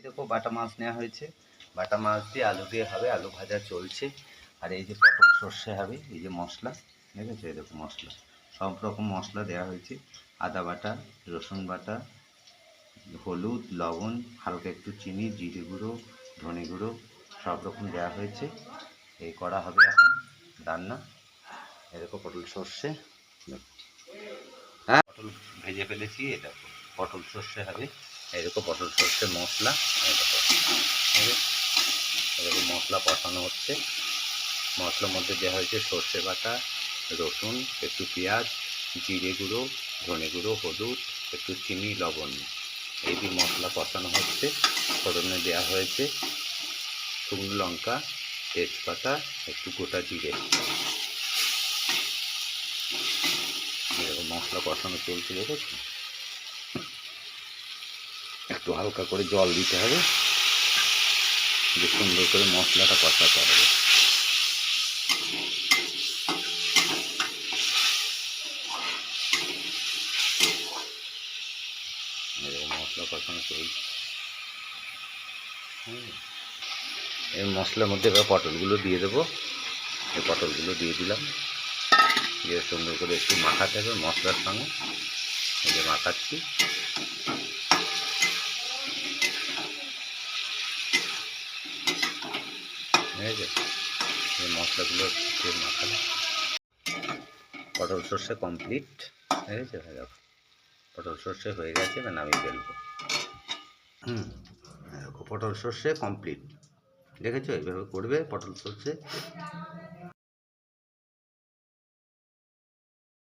দেখো বাটা মাছ নেওয়া হয়েছে, বাটা মাছ দিয়ে আলু দিয়ে হবে, আলু ভাজা চলছে। আর এই যে পটল সর্ষে হবে, এই যে মশলা দেখেছো, এই দেখো মশলা, সব রকম মশলা দেওয়া হয়েছে। আদা বাটা, রসুন বাটা, হলুদ, লবণ, হালকা একটু চিনি, জিরে গুঁড়ো, ধনে গুঁড়ো, সব রকম দেওয়া হয়েছে। এই করা হবে এখন রান্না। এরকম পটল সর্ষে, হ্যাঁ পটল ভেজে ফেলেছি, এই দেখো পটল সর্ষে হবে। এরকম পটল সর্ষে মশলা, এই দেখো এরকম মশলা কষানো হচ্ছে। মশলার মধ্যে দেওয়া হয়েছে সর্ষে বাটা, রসুন, একটু পেঁয়াজ, জিরে গুঁড়ো, ধনে গুঁড়ো, হলুদ, একটু চিনি, লবণ। এই দিয়ে মশলা কষানো হচ্ছে। ফোড়নে দেওয়া হয়েছে শুকনো লঙ্কা, তেজপাতা, একটু গোটা জিরে। এরকম মশলা কষানো চলছে, দেখেছো। একটু হালকা করে জল দিতে হবে, যে সুন্দর করে মশলাটা কষাতে হবে। এরকম মশলা কষানো চলছে। এই মশলার মধ্যে এবার পটলগুলো দিয়ে দেবো। এই পটলগুলো দিয়ে দিলাম, দিয়ে সুন্দর করে একটু মাখাতে হবে মশলার সঙ্গে। এই যে মাখাচ্ছি, ঠিক আছে। এই মশলাগুলো দিয়ে মাখানো, পটল সর্ষে কমপ্লিট, ঠিক আছে। দেখো পটল সর্ষে হয়ে গেছে, এবার নামিয়ে ফেলবো। দেখো পটল সর্ষে কমপ্লিট, দেখেছো। এইভাবে করবে পটল সর্ষে।